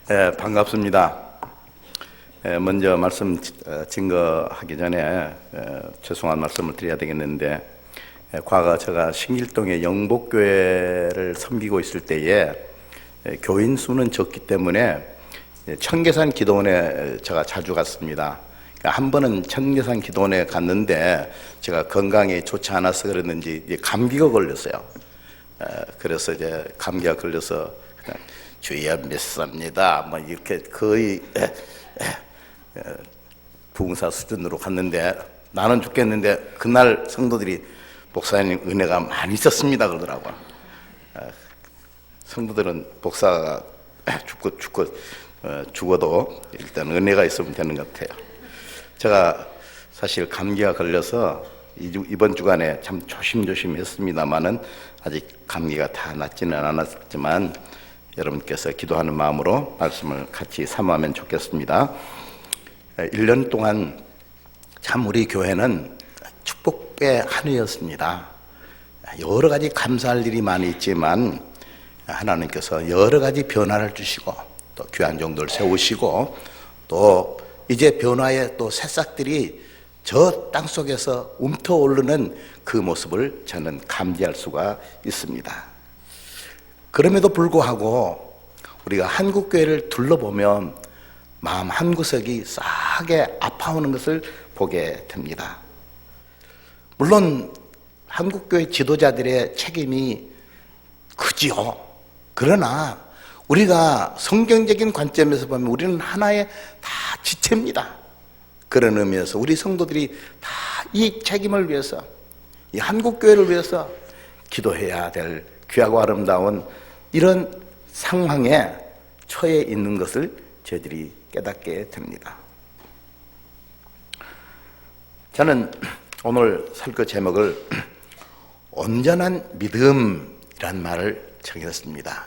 반갑습니다. 먼저 말씀 증거하기 전에 죄송한 말씀을 드려야 되겠는데, 과거 제가 신길동의 영복교회를 섬기고 있을 때에 교인 수는 적기 때문에 청계산 기도원에 제가 자주 갔습니다. 한 번은 청계산 기도원에 갔는데 제가 건강이 좋지 않아서 그랬는지 감기가 걸렸어요. 그래서 이제 감기가 걸려서 그냥 주여 믿습니다 뭐 이렇게 거의 부흥사 수준으로 갔는데, 나는 죽겠는데 그날 성도들이 목사님 은혜가 많이 있었습니다 그러더라고요. 성도들은 목사가 죽어도 일단 은혜가 있으면 되는 것 같아요. 제가 사실 감기가 걸려서 이번 주간에 참 조심조심 했습니다만은 아직 감기가 다 낫지는 않았지만 여러분께서 기도하는 마음으로 말씀을 같이 삼으면 좋겠습니다. 1년 동안 참 우리 교회는 축복의 한 해였습니다. 여러 가지 감사할 일이 많이 있지만 하나님께서 여러 가지 변화를 주시고 또 귀한 종들 세우시고 또 이제 변화의 또 새싹들이 저 땅속에서 움터오르는 그 모습을 저는 감지할 수가 있습니다. 그럼에도 불구하고 우리가 한국교회를 둘러보면 마음 한구석이 싸하게 아파오는 것을 보게 됩니다. 물론 한국교회 지도자들의 책임이 크지요. 그러나 우리가 성경적인 관점에서 보면 우리는 하나의 다 지체입니다. 그런 의미에서 우리 성도들이 다 이 책임을 위해서, 이 한국교회를 위해서 기도해야 될 귀하고 아름다운 이런 상황에 처해 있는 것을 저희들이 깨닫게 됩니다. 저는 오늘 설교 제목을 온전한 믿음이란 말을 정했습니다.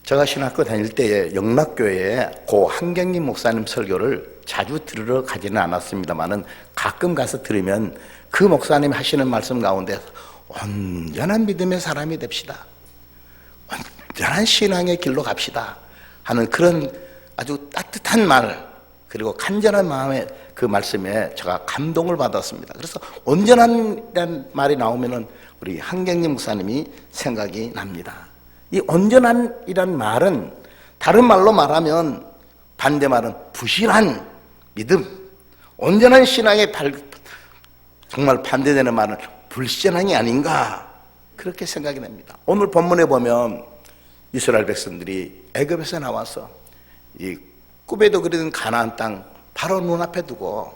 제가 신학교 다닐 때에 영락교회에 고 한경림 목사님 설교를 자주 들으러 가지는 않았습니다만은 가끔 가서 들으면 그 목사님 하시는 말씀 가운데 온전한 믿음의 사람이 됩시다, 온전한 신앙의 길로 갑시다 하는 그런 아주 따뜻한 말, 그리고 간절한 마음의 그 말씀에 제가 감동을 받았습니다. 그래서 온전한이라는 말이 나오면은 우리 한경림 목사님이 생각이 납니다. 이 온전한이란 말은 다른 말로 말하면 반대말은 부실한 믿음, 온전한 신앙의 정말 반대되는 말은 불신앙이 아닌가, 그렇게 생각이 납니다. 오늘 본문에 보면 이스라엘 백성들이 애굽에서 나와서 이 꿈에도 그리던 가나안 땅 바로 눈앞에 두고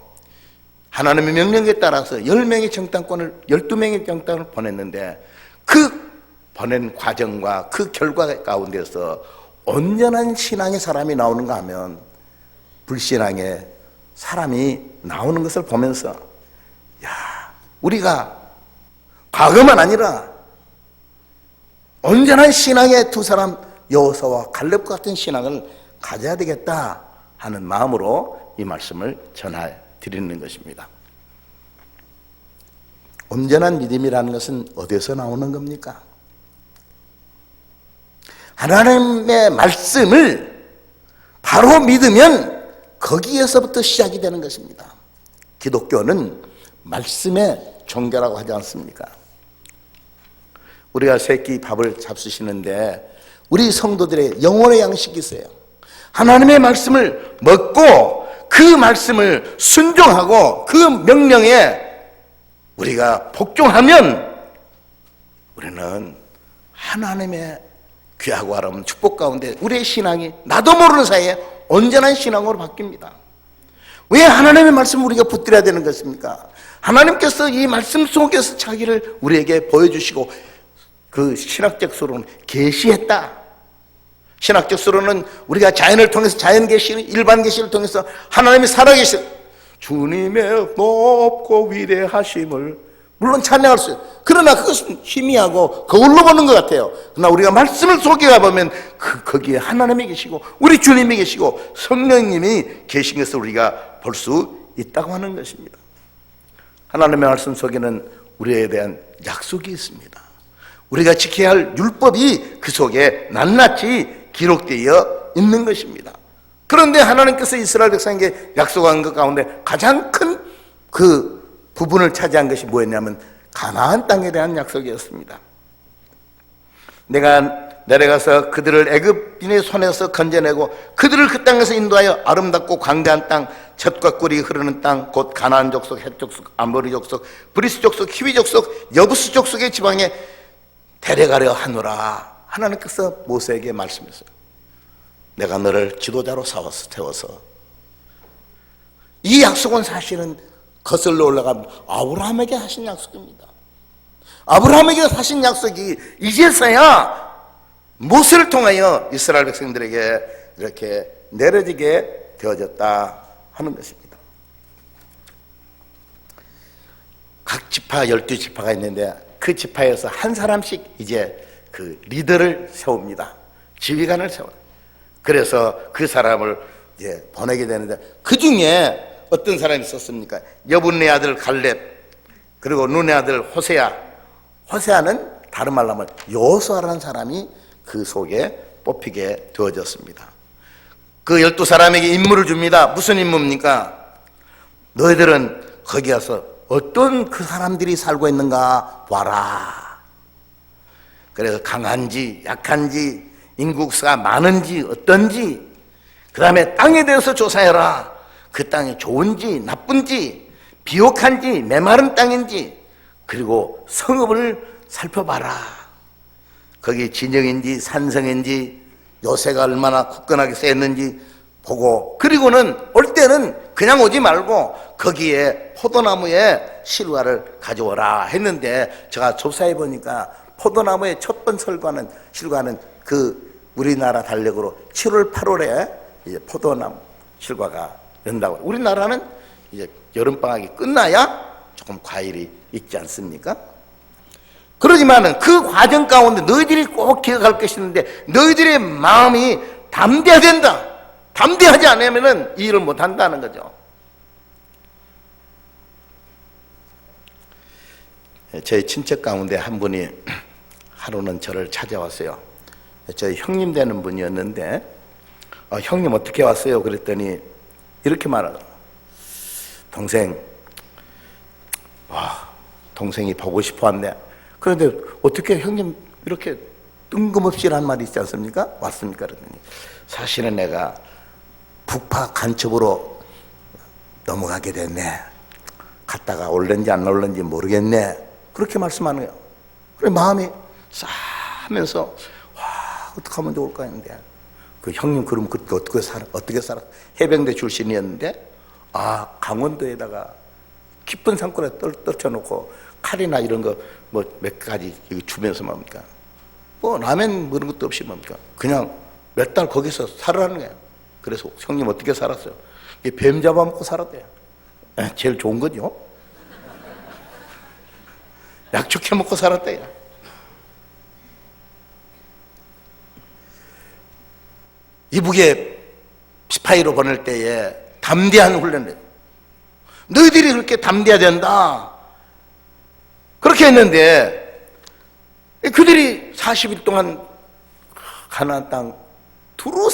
하나님의 명령에 따라서 10명의 정탐꾼을 12명의 정탐을 보냈는데 그 보낸 과정과 그 결과 가운데서 온전한 신앙의 사람이 나오는가 하면 불신앙의 사람이 나오는 것을 보면서, 우리가 과거만 아니라 온전한 신앙의 두 사람 여호수아와 갈렙과 같은 신앙을 가져야 되겠다 하는 마음으로 이 말씀을 전해드리는 것입니다. 온전한 믿음이라는 것은 어디서 나오는 겁니까? 하나님의 말씀을 바로 믿으면 거기에서부터 시작이 되는 것입니다. 기독교는 말씀의 종교라고 하지 않습니까? 우리가 세 끼 밥을 잡수시는데 우리 성도들의 영혼의 양식이 있어요. 하나님의 말씀을 먹고 그 말씀을 순종하고 그 명령에 우리가 복종하면 우리는 하나님의 귀하고 아름다운 축복 가운데 우리의 신앙이 나도 모르는 사이에 온전한 신앙으로 바뀝니다. 왜 하나님의 말씀을 우리가 붙들어야 되는 것입니까? 하나님께서 이 말씀 속에서 자기를 우리에게 보여주시고 그 신학적 수로는 계시했다. 신학적 수로는 우리가 자연을 통해서 자연 계시, 일반 계시를 통해서 하나님이 살아계신 주님의 높고 위대하심을 물론 찬양할 수 있어요. 그러나 그것은 희미하고 거울로 보는 것 같아요. 그러나 우리가 말씀을 속에 가보면 거기에 하나님이 계시고 우리 주님이 계시고 성령님이 계신 것을 우리가 볼 수 있다고 하는 것입니다. 하나님의 말씀 속에는 우리에 대한 약속이 있습니다. 우리가 지켜야 할 율법이 그 속에 낱낱이 기록되어 있는 것입니다. 그런데 하나님께서 이스라엘 백성에게 약속한 것 가운데 가장 큰 그 부분을 차지한 것이 뭐였냐면 가나안 땅에 대한 약속이었습니다. 내가 내려가서 그들을 애굽인의 손에서 건져내고 그들을 그 땅에서 인도하여 아름답고 광대한 땅, 젖과 꿀이 흐르는 땅, 곧 가나안 족속, 헷 족속, 아모리 족속, 브리스 족속, 히위 족속, 여부스 족속의 지방에 데려가려 하노라. 하나님께서 모세에게 말씀했어요. 내가 너를 지도자로 세워서. 이 약속은 사실은 거슬러 올라가면 아브라함에게 하신 약속입니다. 아브라함에게 하신 약속이 이제서야 모세를 통하여 이스라엘 백성들에게 이렇게 내려지게 되어졌다 하는 것입니다. 각 지파 12지파가 있는데 그 지파에서 한 사람씩 이제 그 리더를 세웁니다. 지휘관을 세워요. 그래서 그 사람을 이제 보내게 되는데 그 중에 어떤 사람이 있었습니까? 여분네 아들 갈렙, 그리고 눈의 아들 호세아. 호세아는 다른 말로 하면 여호수아라는 사람이 그 속에 뽑히게 되어졌습니다. 그 12사람에게 임무를 줍니다. 무슨 임무입니까? 너희들은 거기 가서 어떤 그 사람들이 살고 있는가 봐라. 그래서 강한지 약한지 인구수가 많은지 어떤지, 그 다음에 땅에 대해서 조사해라. 그 땅이 좋은지 나쁜지, 비옥한지 메마른 땅인지, 그리고 성읍을 살펴봐라. 거기 진영인지 산성인지 요새가 얼마나 굳건하게 쌓였는지 보고, 그리고는 올 때는 그냥 오지 말고 거기에 포도나무에 실과를 가져오라 했는데, 제가 조사해 보니까 포도나무의 첫 번째 실과는 그 우리나라 달력으로 7월 8월에 이제 포도나무 실과가 된다고. 우리나라는 이제 여름방학이 끝나야 조금 과일이 있지 않습니까? 그러지만은 그 과정 가운데 너희들이 꼭 기억할 것이 있는데, 너희들의 마음이 담대해야 된다. 담대하지 않으면은 이 일을 못 한다는 거죠. 저희 친척 가운데 한 분이 하루는 저를 찾아왔어요. 저희 형님 되는 분이었는데, 형님 어떻게 왔어요? 그랬더니 이렇게 말하더라고요. 동생이 보고 싶어 왔네. 그런데 어떻게 형님 이렇게 뜬금없이라는 말이 있지 않습니까? 왔습니까? 그러더니 사실은 내가 북파 간첩으로 넘어가게 됐네. 갔다가 올는지 안 올는지 모르겠네. 그렇게 말씀하는 거예요. 그래 마음이 싸하면서 어떻게 하면 좋을까 했는데, 그 형님 그럼 그때 어떻게 살았? 해병대 출신이었는데 강원도에다가 깊은 산골에 떨쳐놓고 칼이나 이런 거 뭐 몇 가지 주면서 뭡니까? 뭐 라면 뭐 이런 것도 없이 뭡니까? 그냥 몇 달 거기서 살아라는 거예요. 그래서 형님 어떻게 살았어요? 뱀 잡아먹고 살았대요. 제일 좋은 거죠. 약초캐 먹고 살았대요. 이북에 스파이로 보낼 때에 담대한 훈련을, 너희들이 그렇게 담대해야 된다. 그렇게 했는데 그들이 40일 동안 가나안 땅 두루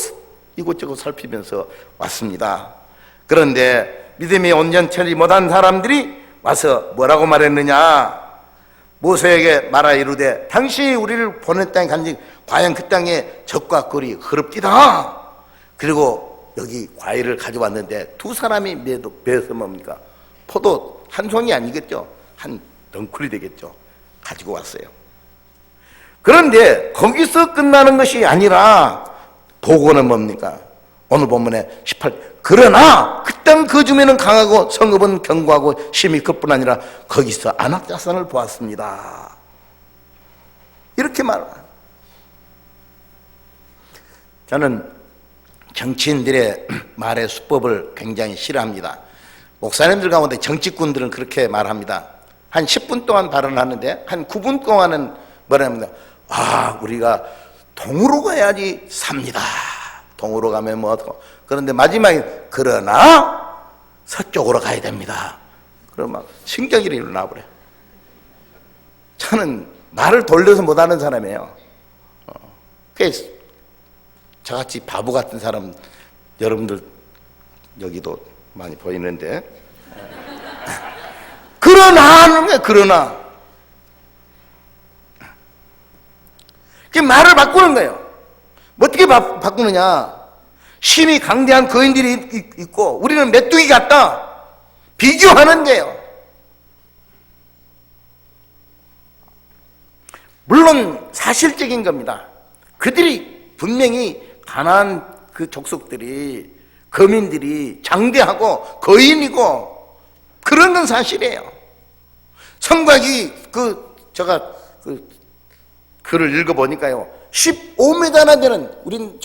이곳저곳 살피면서 왔습니다. 그런데 믿음이 온전치 못한 사람들이 와서 뭐라고 말했느냐? 모세에게 말하 이르되 당신이 우리를 보낸 땅에 간지 과연 그 땅에 젖과 꿀이 흐릅디다. 그리고 여기 과일을 가져왔는데 두 사람이 매서 뭡니까? 포도 한 송이 아니겠죠? 한 덩쿨이 되겠죠? 가지고 왔어요. 그런데 거기서 끝나는 것이 아니라 도구는 뭡니까? 오늘 본문에 18, 그러나 그 땅 그 주민은 강하고 성읍은 견고하고 심히 그뿐 아니라 거기서 안악자산을 보았습니다. 이렇게 말합니다. 저는 정치인들의 말의 수법을 굉장히 싫어합니다. 목사님들 가운데 정치꾼들은 그렇게 말합니다. 한 10분 동안 발언하는데 한 9분 동안은 뭐랍니까? 우리가 동으로 가야지 삽니다. 동으로 가면 뭐 어떡하고. 그런데 마지막에 그러나 서쪽으로 가야 됩니다. 그러면 신경질이 일어나버려요. 저는 말을 돌려서 못하는 사람이에요. 그래서 저같이 바보 같은 사람 여러분들 여기도 많이 보이는데 그러나 하는 거예요. 그러나 그 말을 바꾸는 거예요. 어떻게 바꾸느냐? 힘이 강대한 거인들이 있고 우리는 메뚜기 같다. 비교하는데요. 물론 사실적인 겁니다. 그들이 분명히 가나안 그 족속들이 거민들이 장대하고 거인이고 그런 건 사실이에요. 성곽이 제가 글을 읽어보니까요 15m나 되는 우린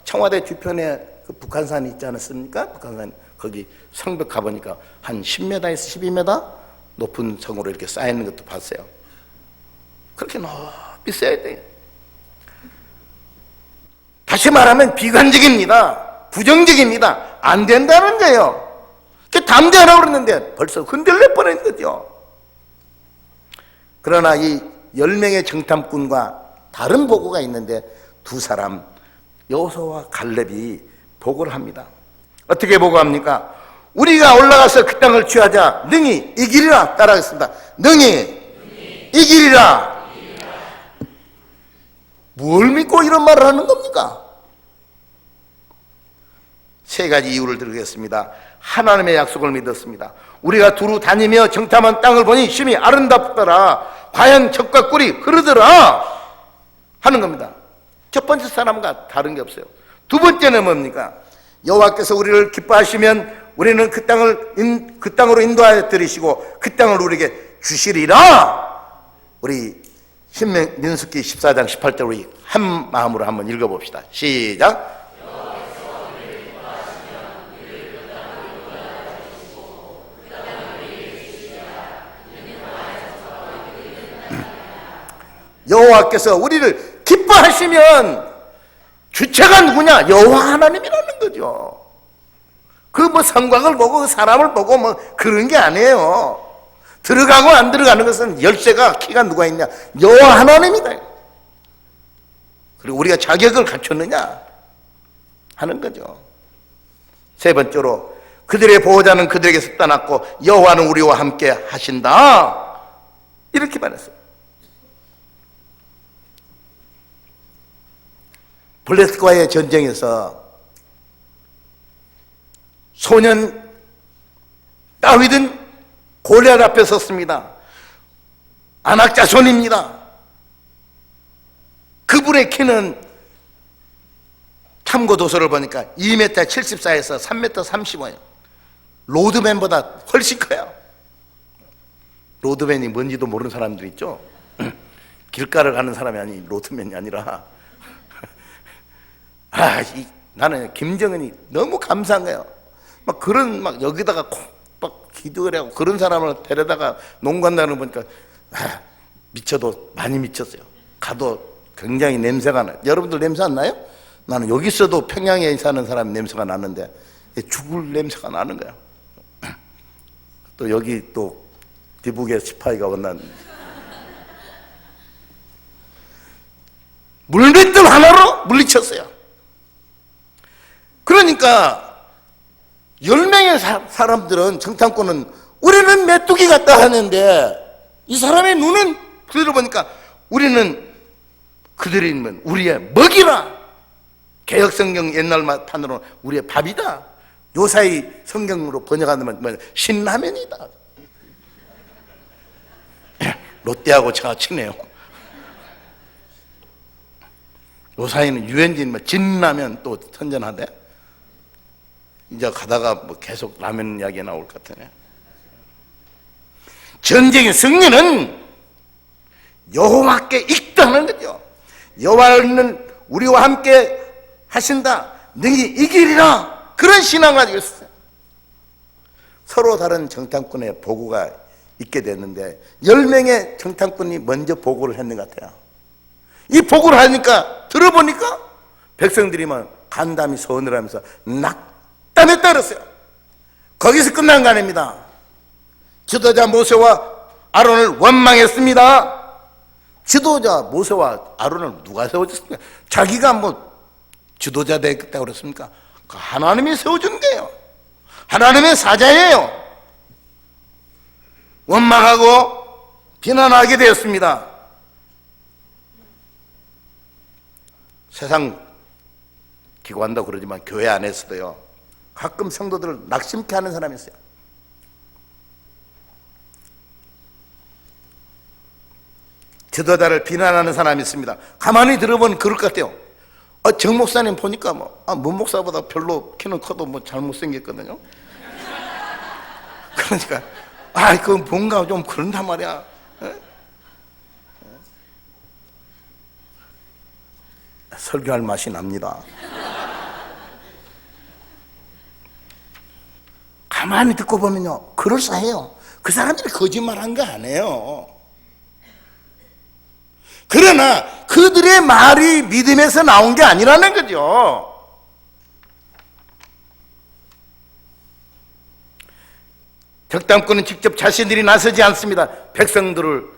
청와대 뒤편에 그 북한산이 있지 않았습니까? 북한산 거기 성벽 가보니까 한 10m에서 12m 높은 성으로 이렇게 쌓여있는 것도 봤어요. 그렇게 높이 써야 돼요. 다시 말하면 비관적입니다. 부정적입니다. 안 된다는 거예요. 담대하라고 그러는데 벌써 흔들릴 뻔한 거죠. 그러나 이 10명의 정탐꾼과 다른 보고가 있는데 두 사람 여호수아와 갈렙이 보고를 합니다. 어떻게 보고합니까? 우리가 올라가서 그 땅을 취하자 능히 이기리라. 따라하겠습니다. 능히 이기리라. 뭘 믿고 이런 말을 하는 겁니까? 세 가지 이유를 드리겠습니다. 하나님의 약속을 믿었습니다. 우리가 두루 다니며 정탐한 땅을 보니 심히 아름답더라. 과연 젖과 꿀이 흐르더라 하는 겁니다. 첫 번째 사람과 다른 게 없어요. 두 번째는 뭡니까? 여호와께서 우리를 기뻐하시면 우리는 그 땅으로 인도하여 들이시고 그 땅을 우리에게 주시리라. 우리 민수기 14장 18절 우리 한 마음으로 한번 읽어봅시다. 시작. 여호와께서 우리를 기뻐하시면 주체가 누구냐? 여호와 하나님이라는 거죠. 그 뭐 성곽을 보고 사람을 보고 뭐 그런 게 아니에요. 들어가고 안 들어가는 것은 열쇠가 키가 누가 있냐? 여호와 하나님이다. 그리고 우리가 자격을 갖췄느냐 하는 거죠. 세 번째로 그들의 보호자는 그들에게서 떠났고 여호와는 우리와 함께 하신다. 이렇게 말했어요. 블레셋과의 전쟁에서 소년 다윗은 골리앗 앞에 섰습니다. 아낙 자손입니다. 그분의 키는 탐구 도서를 보니까 2m 74에서 3m 35예요. 로드맨보다 훨씬 커요. 로드맨이 뭔지도 모르는 사람들 있죠. 길가를 가는 사람이 아니 로드맨이 아니라 나는 김정은이 너무 감사한 거예요. 막 여기다가 막 기도를 하고 그런 사람을 데려다가 농간다는 거 보니까 미쳐도 많이 미쳤어요. 가도 굉장히 냄새가 나요. 여러분들 냄새 안 나요? 나는 여기 있어도 평양에 사는 사람 냄새가 나는데 죽을 냄새가 나는 거야. 또 여기 또 디북에 시파이가 원난 물맷돌 하나로 물리쳤어요. 그러니까 10명의 사람들은 정탐꾼은 우리는 메뚜기 같다 하는데 이 사람의 눈은 그대로 보니까 우리는 그들이 있는 우리의 먹이라. 개혁성경 옛날 판으로 우리의 밥이다. 요사이 성경으로 번역하면 신라면이다. 롯데하고 제가 친해요. 요사이는 유엔진 진라면 또 선전하대. 이제 가다가 뭐 계속 라면 이야기 나올 것 같으네. 전쟁의 승리는 여호와께 있다는 거죠. 여호와는 우리와 함께 하신다. 능히 이기리라. 그런 신앙을 가지고 있어요. 서로 다른 정탐꾼의 보고가 있게 됐는데 10명의 정탐꾼이 먼저 보고를 했는 것 같아요. 이 보고를 하니까 들어보니까 백성들이 막 간담이 서늘하면서 낙담에 따랐어요. 거기서 끝난 거 아닙니다. 지도자 모세와 아론을 원망했습니다. 지도자 모세와 아론을 누가 세워줬습니까? 자기가 뭐 지도자 되겠다고 그랬습니까? 하나님이 세워준 거예요. 하나님의 사자예요. 원망하고 비난하게 되었습니다. 세상 기관도 그러지만 교회 안에서도요, 가끔 성도들을 낙심케 하는 사람이 있어요. 지도자를 비난하는 사람이 있습니다. 가만히 들어보면 그럴 것 같아요. 정 목사님 보니까 문 목사보다 별로 키는 커도 잘못생겼거든요. 그러니까 그건 뭔가 좀 그런단 말이야. 설교할 맛이 납니다. 가만히 듣고 보면요, 그럴싸해요. 그 사람들이 거짓말한 거 아니에요. 그러나 그들의 말이 믿음에서 나온 게 아니라는 거죠. 적당꾼은 직접 자신들이 나서지 않습니다. 백성들을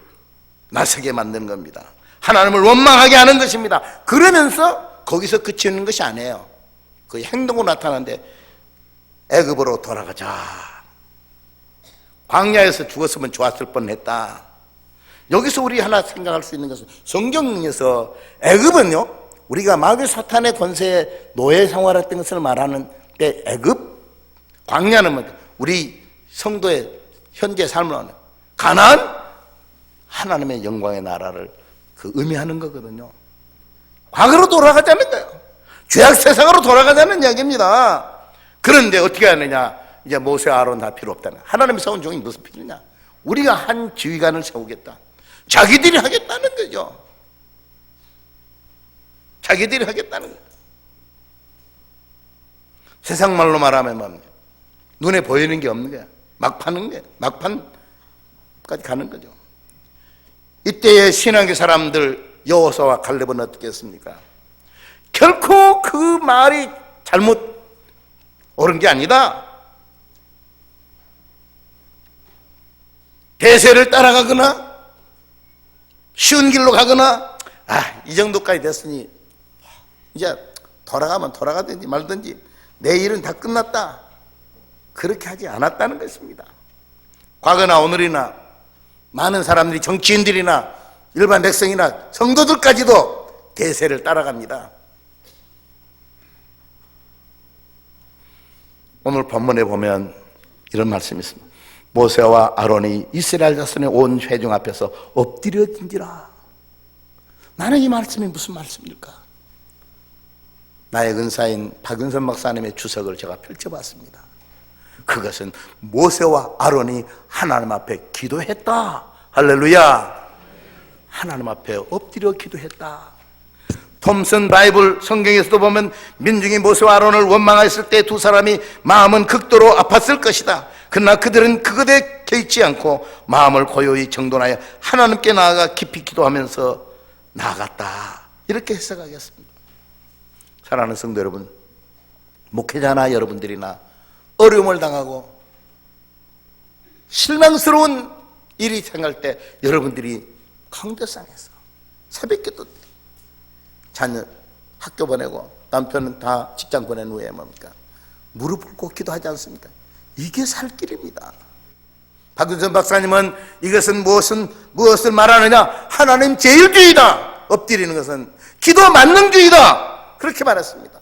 나서게 만드는 겁니다. 하나님을 원망하게 하는 것입니다. 그러면서 거기서 그치는 것이 아니에요. 그 행동으로 나타나는데, 애굽으로 돌아가자. 광야에서 죽었으면 좋았을 뻔했다. 여기서 우리 하나 생각할 수 있는 것은, 성경에서 애굽은요, 우리가 마귀 사탄의 권세에 노예 생활했던 것을 말하는 때 애굽, 광야는 우리 성도의 현재 삶을 하는 가나안, 하나님의 영광의 나라를 의미하는 거거든요. 과거로 돌아가자는 거예요. 죄악 세상으로 돌아가자는 이야기입니다. 그런데 어떻게 하느냐? 이제 모세, 아론 다 필요 없다는. 하나님이 세운 종이 무슨 필요냐? 우리가 한 지휘관을 세우겠다. 자기들이 하겠다는 거죠. 자기들이 하겠다는 거예요. 세상 말로 말하면 뭡니까? 눈에 보이는 게 없는 거야. 막 파는 거야. 막판까지 가는 거죠. 이때의 신앙의 사람들 여호수아와 갈렙은 어떻게 했습니까? 결코 그 말이 잘못 옳은 게 아니다. 대세를 따라가거나 쉬운 길로 가거나 이 정도까지 됐으니 이제 돌아가면 돌아가든지 말든지 내 일은 다 끝났다. 그렇게 하지 않았다는 것입니다. 과거나 오늘이나 많은 사람들이, 정치인들이나 일반 백성이나 성도들까지도 대세를 따라갑니다. 오늘 본문에 보면 이런 말씀이 있습니다. 모세와 아론이 이스라엘 자손의 온 회중 앞에서 엎드려진지라. 나는 이 말씀이 무슨 말씀입니까? 나의 은사인 박윤선 목사님의 주석을 제가 펼쳐봤습니다. 그것은 모세와 아론이 하나님 앞에 기도했다. 할렐루야. 하나님 앞에 엎드려 기도했다. 톰슨 바이블 성경에서도 보면 민중이 모세와 아론을 원망했을 때 두 사람이 마음은 극도로 아팠을 것이다. 그러나 그들은 그것에 개의치 않고 마음을 고요히 정돈하여 하나님께 나아가 깊이 기도하면서 나아갔다. 이렇게 해석하겠습니다. 사랑하는 성도 여러분, 목회자나 여러분들이나 어려움을 당하고 실망스러운 일이 생길 때 여러분들이 강대상에서 새벽기도 때 자녀 학교 보내고 남편은 다 직장 보낸 후에 뭡니까? 무릎 꿇고 기도하지 않습니까? 이게 살 길입니다. 박윤선 박사님은 이것은 무엇을 말하느냐? 하나님 제일주의다. 엎드리는 것은 기도 만능주의다. 그렇게 말했습니다.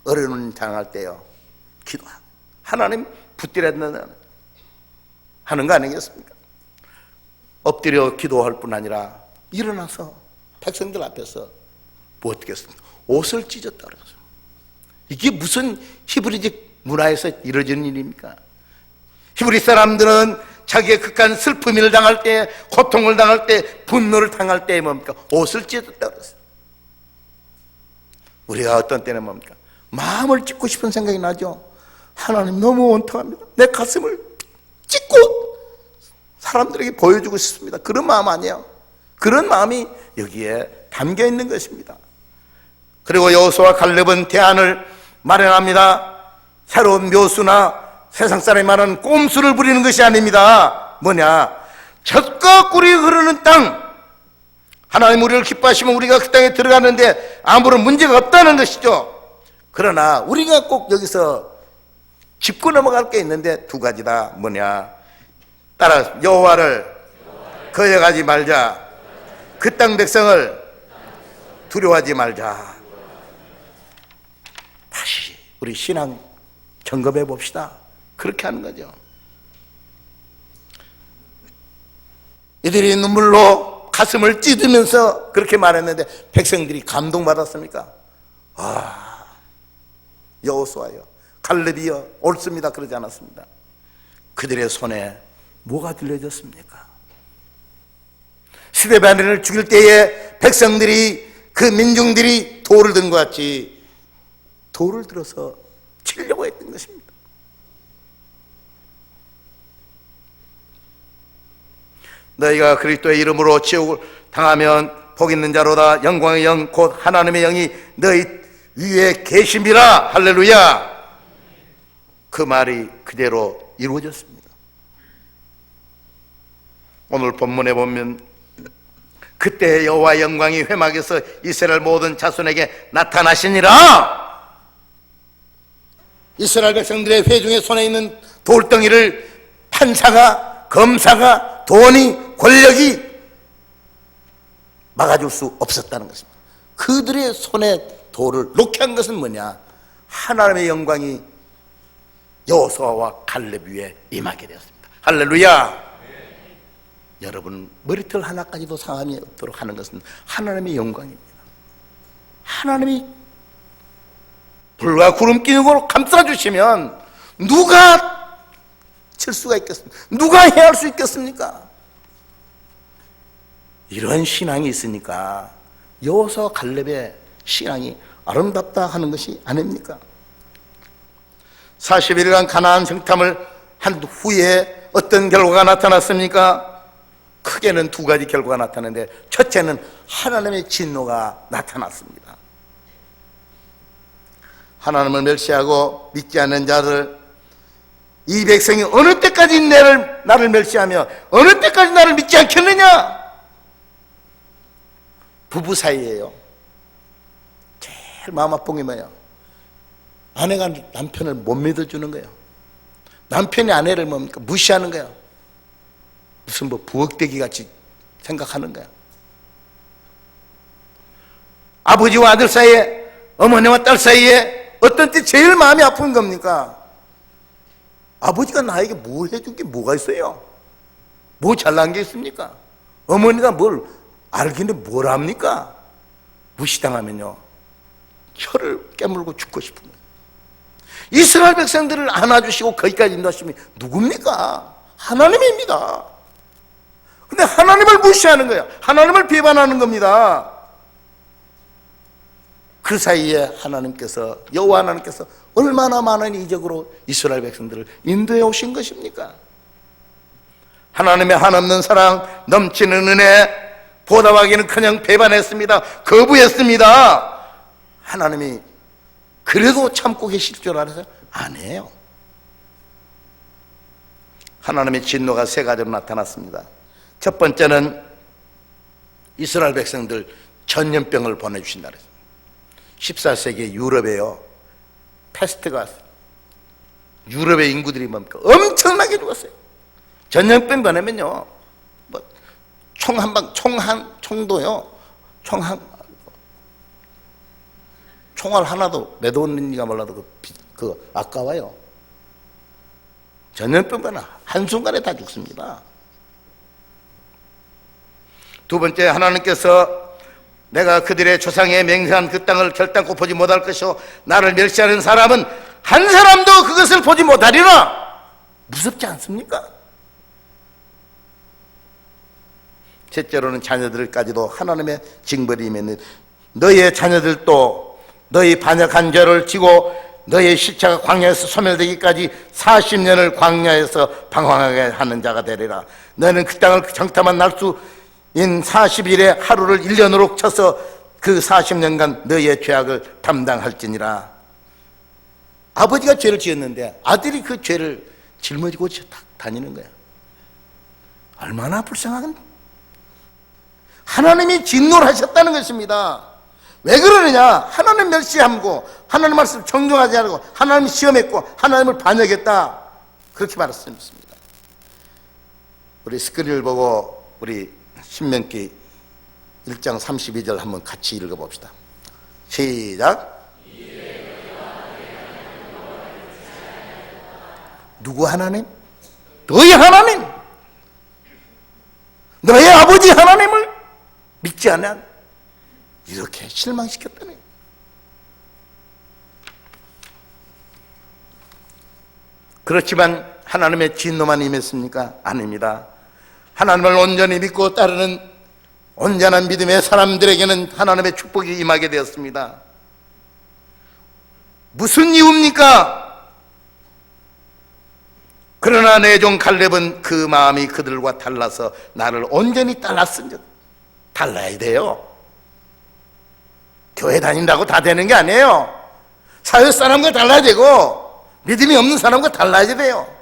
어려운 당할 때요, 기도 하나님 붙들어야 하는 거 아니겠습니까? 엎드려 기도할 뿐 아니라 일어나서 백성들 앞에서 뭐 어떻게 했습니까? 옷을 찢었다 그랬어요. 이게 무슨 히브리적 문화에서 이루어지는 일입니까? 히브리 사람들은 자기의 극한 슬픔을 당할 때, 고통을 당할 때, 분노를 당할 때 뭡니까? 옷을 찢었다 그랬어요. 우리가 어떤 때는 뭡니까? 마음을 찢고 싶은 생각이 나죠. 하나님 너무 원통합니다. 내 가슴을 찢고 사람들에게 보여주고 싶습니다. 그런 마음 아니에요. 그런 마음이 여기에 담겨 있는 것입니다. 그리고 여호수아와 갈렙은 대안을 마련합니다. 새로운 묘수나 세상 사람이 말하는 꼼수를 부리는 것이 아닙니다. 뭐냐? 젖과 꿀이 흐르는 땅, 하나님 우리를 기뻐하시면 우리가 그 땅에 들어가는데 아무런 문제가 없다는 것이죠. 그러나 우리가 꼭 여기서 짚고 넘어갈 게 있는데 두 가지다. 뭐냐? 따라 여호와를 거역하지 말자. 그 땅 백성을 두려워하지 말자. 다시 우리 신앙 점검해 봅시다. 그렇게 하는 거죠. 이들이 눈물로 가슴을 찢으면서 그렇게 말했는데 백성들이 감동받았습니까? 여호수아여, 갈렙이여, 옳습니다. 그러지 않았습니다. 그들의 손에 뭐가 들려졌습니까? 스데반을 죽일 때에 백성들이, 그 민중들이 돌을 든 것 같이 돌을 들어서 치려고 했던 것입니다. 너희가 그리스도의 이름으로 지옥을 당하면 복 있는 자로다. 영광의 영 곧 하나님의 영이 너희 위에 계심이라. 할렐루야. 그 말이 그대로 이루어졌습니다. 오늘 본문에 보면 그때 여호와의 영광이 회막에서 이스라엘 모든 자손에게 나타나시니라. 이스라엘 백성들의 회중의 손에 있는 돌덩이를 판사가, 검사가, 돈이, 권력이 막아줄 수 없었다는 것입니다. 그들의 손에 돌을 놓게 한 것은 뭐냐? 하나님의 영광이 여호수아와 갈렙 위에 임하게 되었습니다. 할렐루야. 여러분, 머리털 하나까지도 상함이 없도록 하는 것은 하나님의 영광입니다. 하나님이 불과 구름 기둥으로 감싸주시면 누가 칠 수가 있겠습니까? 누가 해할 수 있겠습니까? 이런 신앙이 있으니까 여호수아 갈렙의 신앙이 아름답다 하는 것이 아닙니까? 40일간 가나안 정탐을 한 후에 어떤 결과가 나타났습니까? 크게는 두 가지 결과가 나타났는데, 첫째는 하나님의 진노가 나타났습니다. 하나님을 멸시하고 믿지 않는 자들, 이 백성이 어느 때까지 나를 멸시하며 어느 때까지 나를 믿지 않겠느냐? 부부 사이에요. 제일 마음 아픈 게 뭐예요? 아내가 남편을 못 믿어주는 거예요. 남편이 아내를 뭡니까? 무시하는 거예요. 무슨 부엌대기 같이 생각하는 거야. 아버지와 아들 사이에, 어머니와 딸 사이에 어떤 때 제일 마음이 아픈 겁니까? 아버지가 나에게 뭘 해준 게 뭐가 있어요? 뭐 잘난 게 있습니까? 어머니가 뭘 알기는 뭘 합니까? 무시당하면요, 혀를 깨물고 죽고 싶은 거예요. 이스라엘 백성들을 안아주시고 거기까지 인도하시면 누굽니까? 하나님입니다. 근데 하나님을 무시하는 거예요. 하나님을 비판하는 겁니다. 그 사이에 하나님께서, 여호와 하나님께서 얼마나 많은 이적으로 이스라엘 백성들을 인도해 오신 것입니까? 하나님의 한없는 사랑, 넘치는 은혜, 보답하기는커녕 배반했습니다. 거부했습니다. 하나님이 그래도 참고 계실 줄 알아서 안 해요. 하나님의 진노가 세 가지로 나타났습니다. 첫 번째는 이스라엘 백성들 전염병을 보내주신다 그랬어요. 14세기 유럽에요, 패스트가 왔어요. 유럽의 인구들이 뭡니까? 엄청나게 죽었어요. 전염병 보내면요, 총 한 방, 총도요, 총알 하나도 매도는지가 몰라도 그 아까워요. 전염병 보면 한순간에 다 죽습니다. 두 번째, 하나님께서 내가 그들의 조상에 맹세한 그 땅을 결단코 보지 못할 것이요 나를 멸시하는 사람은 한 사람도 그것을 보지 못하리라. 무섭지 않습니까? 셋째로는 자녀들까지도 하나님의 징벌이 임했는, 너희의 자녀들도 너희 반역한 죄를 지고 너희의 시체가 광야에서 소멸되기까지 40년을 광야에서 방황하게 하는 자가 되리라. 너희는 그 땅을 정탐한 날수인 40일의 하루를 1년으로 쳐서 그 40년간 너희의 죄악을 담당할지니라. 아버지가 죄를 지었는데 아들이 그 죄를 짊어지고 다니는 거야. 얼마나 불쌍한. 하나님이 진노를 하셨다는 것입니다. 왜 그러느냐? 하나님 멸시하고 하나님 말씀 정정하지 않고 하나님 시험했고 하나님을 반역했다, 그렇게 말씀했습니다. 우리 스크린을 보고 우리 신명기 1장 32절 한번 같이 읽어봅시다. 시작. 누구 하나님? 너희 하나님, 너희 아버지 하나님을 믿지 않아 이렇게 실망시켰다네. 그렇지만 하나님의 진노만 임했습니까? 아닙니다. 하나님을 온전히 믿고 따르는 온전한 믿음의 사람들에게는 하나님의 축복이 임하게 되었습니다. 무슨 이유입니까? 그러나 내 종 갈렙은 그 마음이 그들과 달라서 나를 온전히 따랐으니, 달라야 돼요. 교회 다닌다고 다 되는 게 아니에요. 사회 사람과 달라야 되고 믿음이 없는 사람과 달라야 돼요.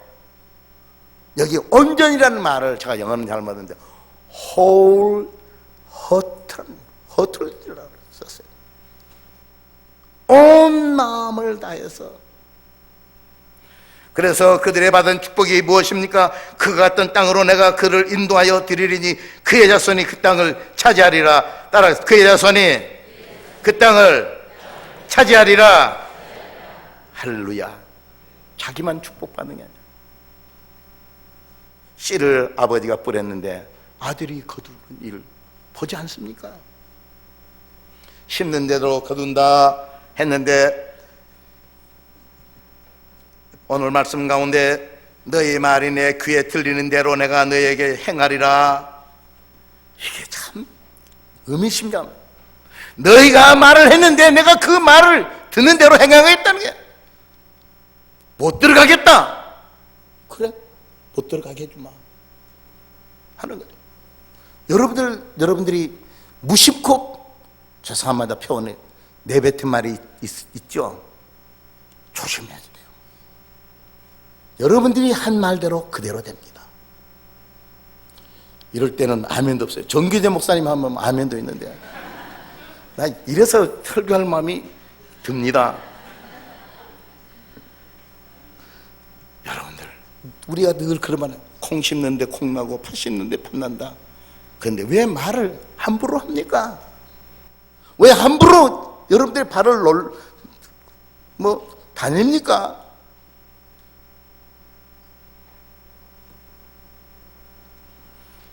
여기 온전이라는 말을 제가 영어는 잘 모르는데 wholehearted라고 썼어요. 온 마음을 다해서. 그래서 그들의 받은 축복이 무엇입니까? 그가 갔던 땅으로 내가 그를 인도하여 드리리니 그의 자손이 그 땅을 차지하리라. 따라, 그의 자손이 그 땅을 차지하리라. 할렐루야. 자기만 축복받는 게 아니야. 씨를 아버지가 뿌렸는데 아들이 거두는 일 보지 않습니까? 심는 대로 거둔다 했는데 오늘 말씀 가운데 너희 말이 내 귀에 들리는 대로 내가 너희에게 행하리라. 이게 참 의미심장. 너희가 말을 했는데 내가 그 말을 듣는 대로 행하겠다는 게, 못 들어가겠다, 그래 못 들어가게 해주마 하는 거죠. 여러분들이 무심코, 죄송합니다 표현에 내뱉은 말이 있죠. 조심해야 돼요. 여러분들이 한 말대로 그대로 됩니다. 이럴 때는 아멘도 없어요. 정규재 목사님 하면 아멘도 있는데 나 이래서 설교할 마음이 듭니다. 여러분들, 우리가 늘 그러면 콩 심는데 콩 나고 팥 심는데 팥 난다. 그런데 왜 말을 함부로 합니까? 왜 함부로 여러분들의 발을 다닙니까?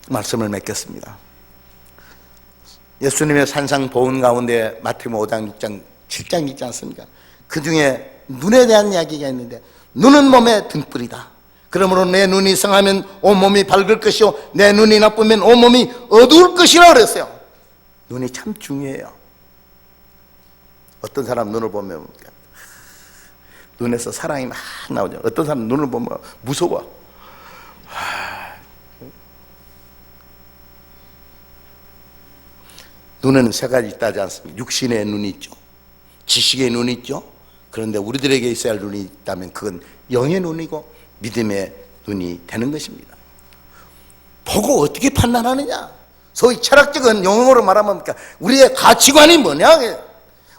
말씀을 맺겠습니다. 예수님의 산상 보훈 가운데 마태복음 5장, 6장, 7장 있지 않습니까? 그 중에 눈에 대한 이야기가 있는데, 눈은 몸의 등불이다. 그러므로 내 눈이 성하면 온몸이 밝을 것이요 내 눈이 나쁘면 온몸이 어두울 것이라 그랬어요. 눈이 참 중요해요. 어떤 사람 눈을 보면 눈에서 사랑이 막 나오죠. 어떤 사람 눈을 보면 무서워. 눈에는 세 가지 있다지 않습니까? 육신의 눈이 있죠, 지식의 눈이 있죠. 그런데 우리들에게 있어야 할 눈이 있다면 그건 영의 눈이고 믿음의 눈이 되는 것입니다. 보고 어떻게 판단하느냐? 소위 철학적인 용어로 말하면 우리의 가치관이 뭐냐,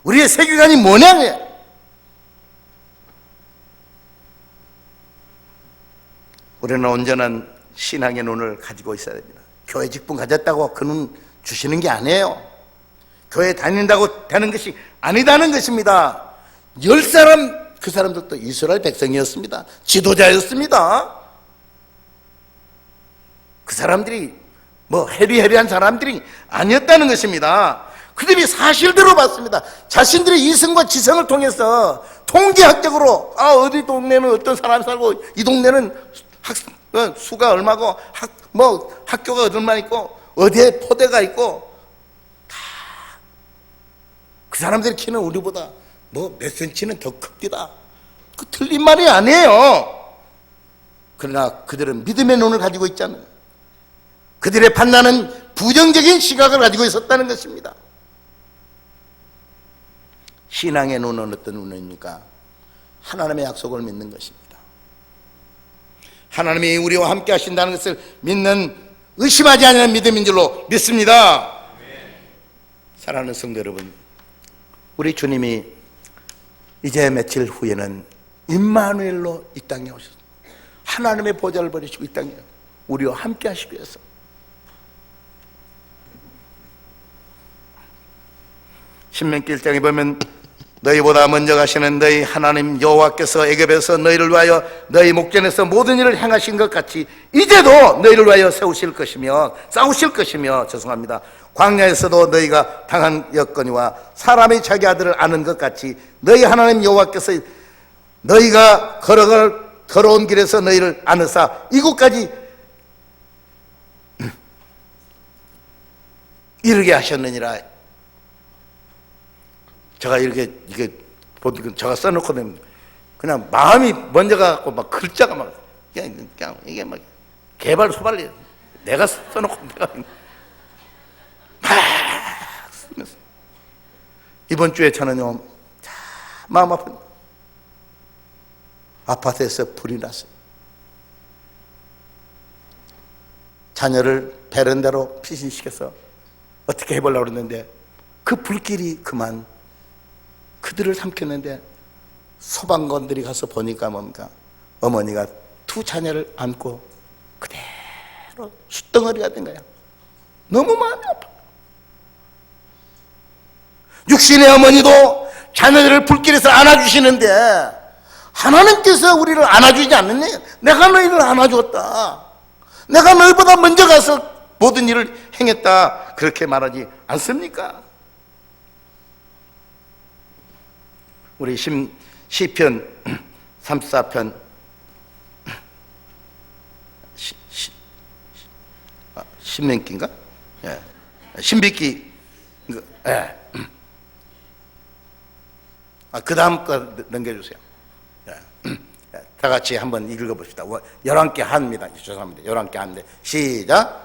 우리의 세계관이 뭐냐. 우리는 온전한 신앙의 눈을 가지고 있어야 됩니다. 교회 직분 가졌다고 그 눈 주시는 게 아니에요. 교회 다닌다고 되는 것이 아니다는 것입니다. 10사람, 그 사람들도 이스라엘 백성이었습니다. 지도자였습니다. 그 사람들이 해리해리한 사람들이 아니었다는 것입니다. 그들이 사실대로 봤습니다. 자신들의 이성과 지성을 통해서 통계학적으로 어디 동네는 어떤 사람이 살고 이 동네는 수가 얼마고 학교가 얼마 있고 어디에 포대가 있고, 그 사람들의 키는 우리보다 몇 센치는 더 큽니다. 그 틀린 말이 아니에요. 그러나 그들은 믿음의 눈을 가지고 있잖아요. 그들의 판단은 부정적인 시각을 가지고 있었다는 것입니다. 신앙의 눈은 어떤 눈입니까? 하나님의 약속을 믿는 것입니다. 하나님이 우리와 함께 하신다는 것을 믿는, 의심하지 않는 믿음인 줄로 믿습니다. 사랑하는 성도 여러분, 우리 주님이 이제 며칠 후에는 임마누엘로 이 땅에 오셨습니다. 하나님의 보좌를 버리시고 이 땅에 우리와 함께 하시기 위해서. 신명기 1장에 보면 너희보다 먼저 가시는 너희 하나님 여호와께서 애굽에서 너희를 위하여 너희 목전에서 모든 일을 행하신 것 같이 이제도 너희를 위하여 싸우실 것이며 광야에서도 너희가 당한 여건이와 사람이 자기 아들을 아는 것 같이 너희 하나님 여호와께서 너희가 걸어온 길에서 너희를 아느사 이곳까지 이르게 하셨느니라. 제가 이게 제가 써놓고 그냥 마음이 먼저 가고 막 글자가 막 그냥 이게 막 개발 소발리 내가 써놓고 내가 막 쓰면서 이번 주에 저는요 마음 아픈 아파트에서 불이 났어요. 자녀를 베란다로 피신시켜서 어떻게 해보려고 그랬는데 그 불길이 그만 그들을 삼켰는데 소방관들이 가서 보니까 뭡니까? 어머니가 두 자녀를 안고 그대로 숯덩어리가 된 거야. 너무 마음이 아파. 육신의 어머니도 자녀들을 불길에서 안아주시는데 하나님께서 우리를 안아주지 않느냐? 내가 너희를 안아주었다. 내가 너희보다 먼저 가서 모든 일을 행했다. 그렇게 말하지 않습니까? 우리 시편 34편 신명기인가? 예. 신비기 예. 그 다음 거 넘겨주세요. 예. 다 같이 한번 읽어봅시다. 11개 한입니다. 죄송합니다. 11개 한인데 시작.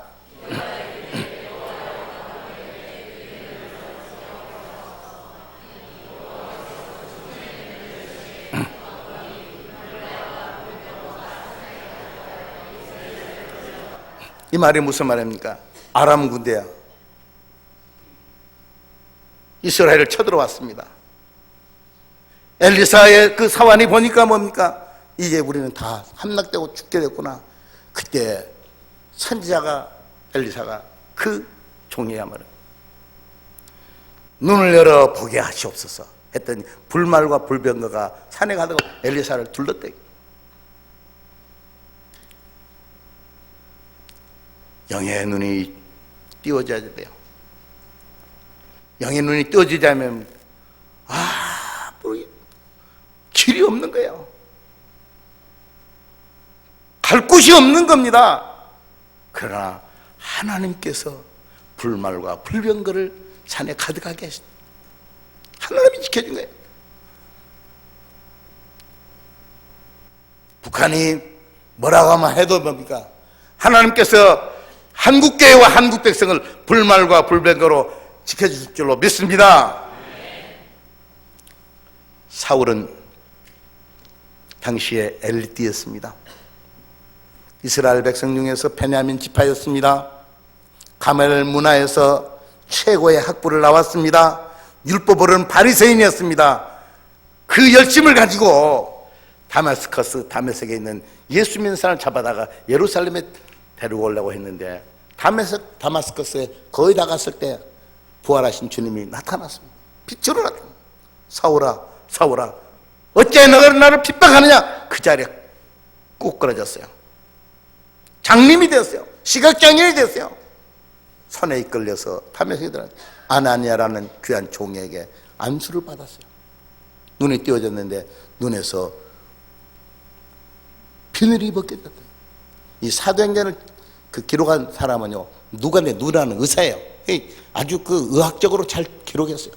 이 말이 무슨 말입니까? 아람 군대야. 이스라엘을 쳐들어왔습니다. 엘리사의 그 사환이 보니까 뭡니까? 이제 우리는 다 함락되고 죽게 됐구나. 그때 선지자가 엘리사가 그 종이야 말이야. 눈을 열어 보게 하시옵소서 했더니 불말과 불병거가 산에 가다가 엘리사를 둘렀대. 영의 눈이 띄워져야 돼요. 영의 눈이 띄워지자면 뭐 길이 없는 거예요. 갈 곳이 없는 겁니다. 그러나 하나님께서 불말과 불병거를 산에 가득하게 하신 하나님이 지켜준 거예요. 북한이 뭐라고 하면 해도 뭡니까? 하나님께서 한국교회와 한국 백성을 불말과 불병거로 지켜주실 줄로 믿습니다. 사울은 당시에 엘리트였습니다. 이스라엘 백성 중에서 베냐민 지파였습니다. 가멜 문화에서 최고의 학부를 나왔습니다. 율법으로는 바리새인이었습니다. 그 열심을 가지고 다메섹에 있는 예수 믿는 사람을 잡아다가 예루살렘에 데리고 오려고 했는데 다마스커스에 거의 다 갔을 때 부활하신 주님이 나타났습니다. 빛으로 나타났습니다. 사울아 사울아 어째 너가 나를 핍박하느냐. 그 자리에 꾹 끊어졌어요. 장님이 되었어요. 시각장애인이 되었어요. 손에 이끌려서 다메섹에 들어간 아나니아라는 귀한 종에게 안수를 받았어요. 눈이 띄어졌는데 눈에서 비늘이 벗겨졌다. 이 사도행전을 기록한 사람은요, 누가네 누라는 의사예요. 아주 의학적으로 잘 기록했어요.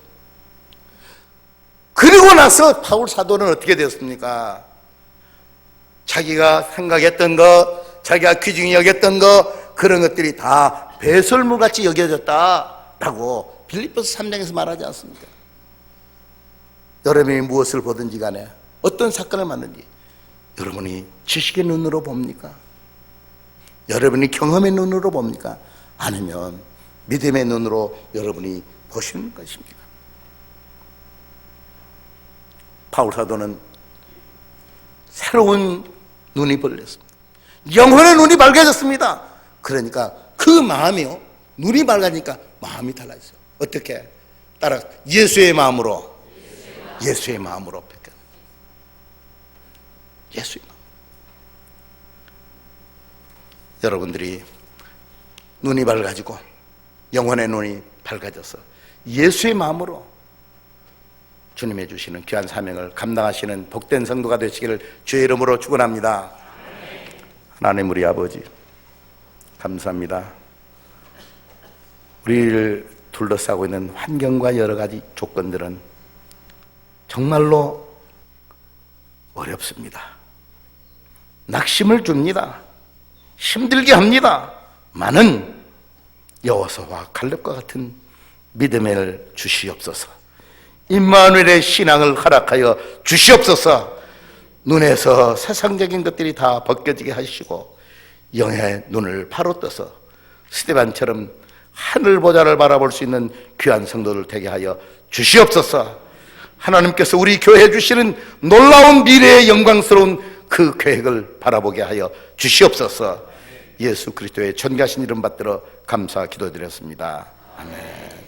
그리고 나서 바울 사도는 어떻게 되었습니까? 자기가 생각했던 것, 자기가 귀중히 여겼던 것, 그런 것들이 다 배설물같이 여겨졌다라고 빌립보서 3장에서 말하지 않습니까? 여러분이 무엇을 보든지 간에 어떤 사건을 만든지 여러분이 지식의 눈으로 봅니까? 여러분이 경험의 눈으로 봅니까? 아니면 믿음의 눈으로 여러분이 보시는 것입니다. 바울 사도는 새로운 눈이 벌렸습니다. 영혼의 눈이 밝아졌습니다. 그러니까 그 마음이요, 눈이 밝아지니까 마음이 달라졌어요. 어떻게? 따라 예수의 마음으로, 예수의 마음으로 뺏겨. 예수의 마음. 여러분들이 눈이 밝아지고 영혼의 눈이 밝아져서 예수의 마음으로 주님의 주시는 귀한 사명을 감당하시는 복된 성도가 되시기를 주의 이름으로 축원합니다. 하나님 우리 아버지 감사합니다. 우리를 둘러싸고 있는 환경과 여러 가지 조건들은 정말로 어렵습니다. 낙심을 줍니다. 힘들게 합니다. 많은 여호수아와 갈렙과 같은 믿음을 주시옵소서. 임마누엘의 신앙을 허락하여 주시옵소서. 눈에서 세상적인 것들이 다 벗겨지게 하시고 영의 눈을 바로 떠서 스데반처럼 하늘 보좌를 바라볼 수 있는 귀한 성도들 되게 하여 주시옵소서. 하나님께서 우리 교회에 주시는 놀라운 미래의 영광스러운 그 계획을 바라보게 하여 주시옵소서. 예수 그리스도의 존귀하신 이름 받들어 감사 기도드렸습니다. 아멘.